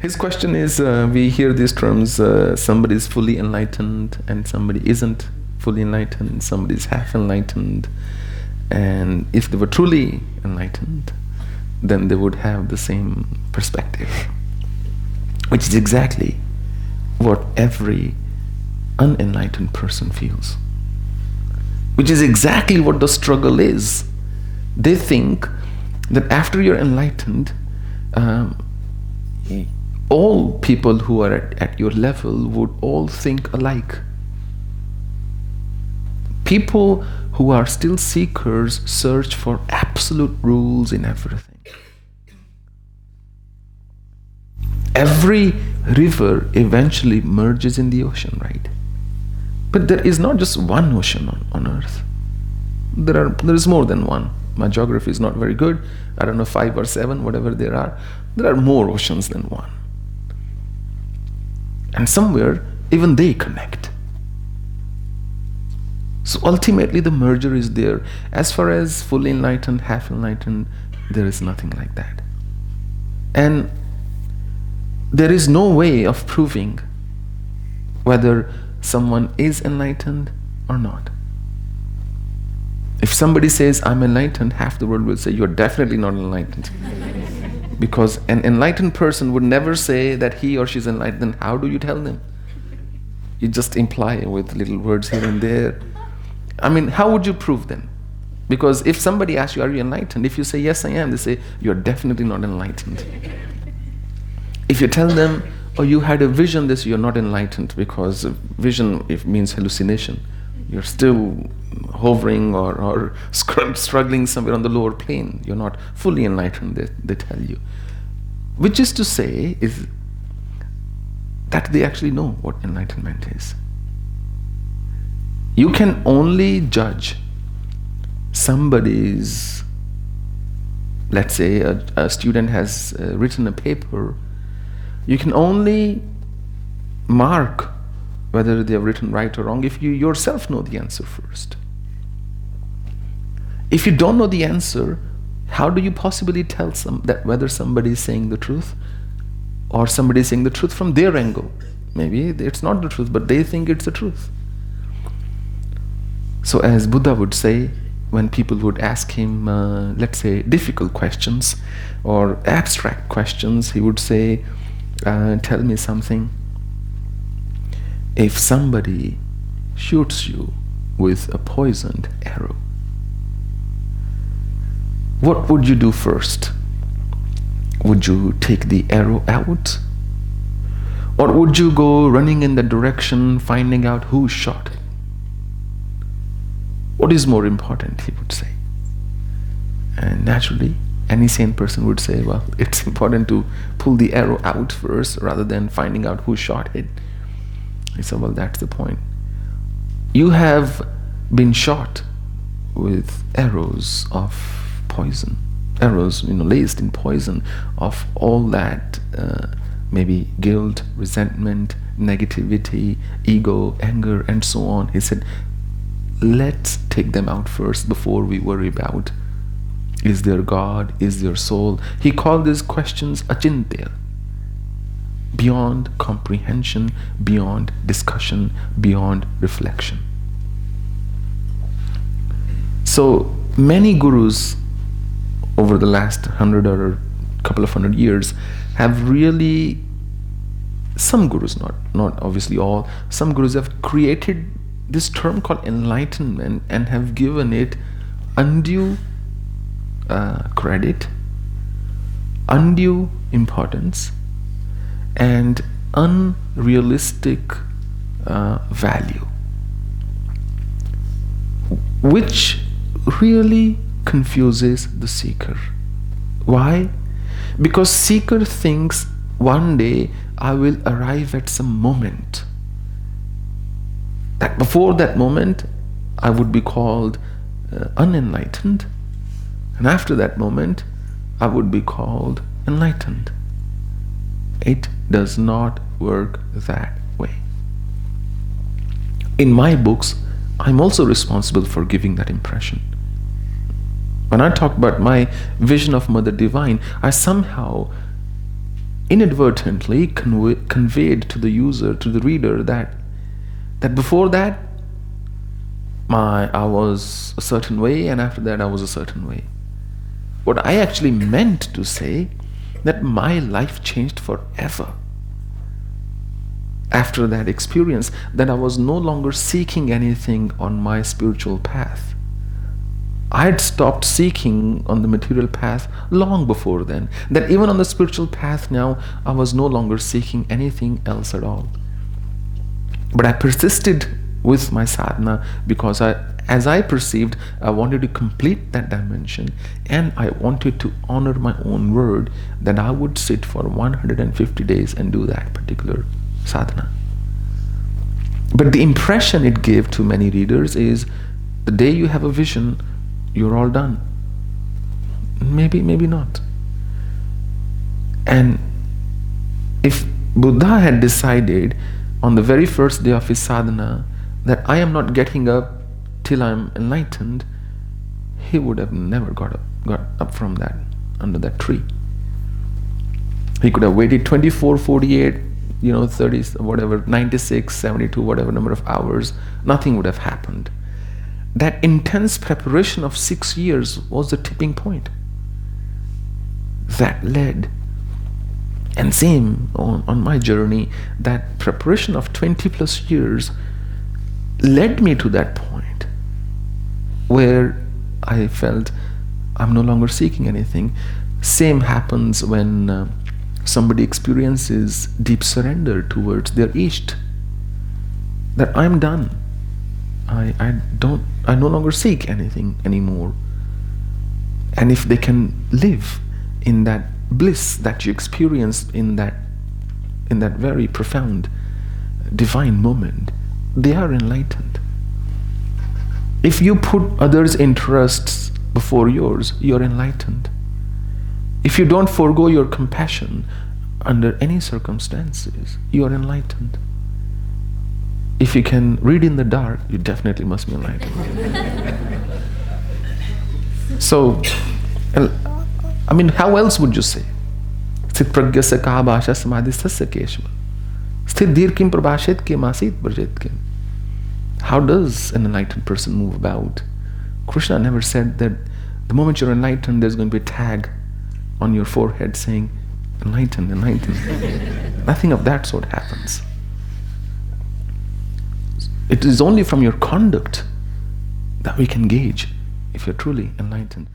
His question is, we hear these terms, somebody is fully enlightened and somebody isn't fully enlightened, somebody is half enlightened. And if they were truly enlightened, then they would have the same perspective, which is exactly what every unenlightened person feels, which is exactly what the struggle is. They think that after you're enlightened, all people who are at your level would all think alike. People who are still seekers search for absolute rules in everything. Every river eventually merges in the ocean, right? But there is not just one ocean on earth. There is more than one. My geography is not very good. I don't know, 5 or 7, whatever there are. There are more oceans than one. And somewhere, even they connect. So ultimately, the merger is there. As far as fully enlightened, half enlightened, there is nothing like that. And there is no way of proving whether someone is enlightened or not. If somebody says, I'm enlightened, half the world will say, you're definitely not enlightened. Because an enlightened person would never say that he or she's enlightened. Then how do you tell them? You just imply with little words here and there. I mean, how would you prove them? Because if somebody asks you, are you enlightened? If you say, yes, I am, they say, you're definitely not enlightened. If you tell them, oh, you had a vision, this, you're not enlightened, because vision means hallucination. You're still hovering or struggling somewhere on the lower plane. You're not fully enlightened, they tell you. Which is to say, is that they actually know what enlightenment is. You can only judge somebody's, let's say a student has written a paper, you can only mark whether they have written right or wrong if you yourself know the answer first. If you don't know the answer, how do you possibly tell that whether somebody is saying the truth or somebody is saying the truth from their angle? Maybe it's not the truth, but they think it's the truth. So as Buddha would say, when people would ask him, let's say, difficult questions or abstract questions, he would say, tell me something. If somebody shoots you with a poisoned arrow, what would you do first? Would you take the arrow out? Or would you go running in the direction, finding out who shot it? What is more important, he would say. And naturally, any sane person would say, well, it's important to pull the arrow out first rather than finding out who shot it. He said, well, that's the point. You have been shot with arrows of poison, arrows, laced in poison of all that, maybe guilt, resentment, negativity, ego, anger, and so on. He said, let's take them out first before we worry about, is there God, is there soul? He called these questions achintya, beyond comprehension, beyond discussion, beyond reflection. So many gurus over the last 100 or couple of 100 years have really, some gurus, not obviously all, some gurus have created this term called enlightenment and have given it undue credit, undue importance, and unrealistic value, which really confuses the seeker. Why? Because seeker thinks one day I will arrive at some moment, that before that moment I would be called unenlightened, and after that moment I would be called enlightened. It does not work that way. In my books, I'm also responsible for giving that impression. When I talk about my vision of Mother Divine, I somehow inadvertently conveyed to the user, to the reader, that before that I was a certain way, and after that I was a certain way. What I actually meant to say, that my life changed forever after that experience, that I was no longer seeking anything on my spiritual path. I had stopped seeking on the material path long before then. That even on the spiritual path now, I was no longer seeking anything else at all. But I persisted with my sadhana because as I perceived, I wanted to complete that dimension, and I wanted to honor my own word that I would sit for 150 days and do that particular sadhana. But the impression it gave to many readers is, the day you have a vision, you're all done. Maybe not. And if Buddha had decided on the very first day of his sadhana that I am not getting up till I'm enlightened, he would have never got up from that, under that tree. He could have waited 24, 48, 30, whatever, 96, 72, whatever number of hours, nothing would have happened. That intense preparation of 6 years was the tipping point that led. And same on my journey, that preparation of 20 plus years led me to that point where I felt I'm no longer seeking anything. Same happens when somebody experiences deep surrender towards their Ishta, that I'm done. I no longer seek anything anymore. And if they can live in that bliss that you experienced in that very profound divine moment, they are enlightened. If you put others' interests before yours, you're enlightened. If you don't forego your compassion under any circumstances, you are enlightened. If you can read in the dark, you definitely must be enlightened. So, how else would you say? Sthit pragya se kaha bhasha samadhisthasya keshava. Sthit dhir kim prabhashit ke masit brajit kim. How does an enlightened person move about? Krishna never said that the moment you're enlightened, there's going to be a tag on your forehead saying, enlightened, enlightened. Nothing of that sort happens. It is only from your conduct that we can gauge if you're truly enlightened.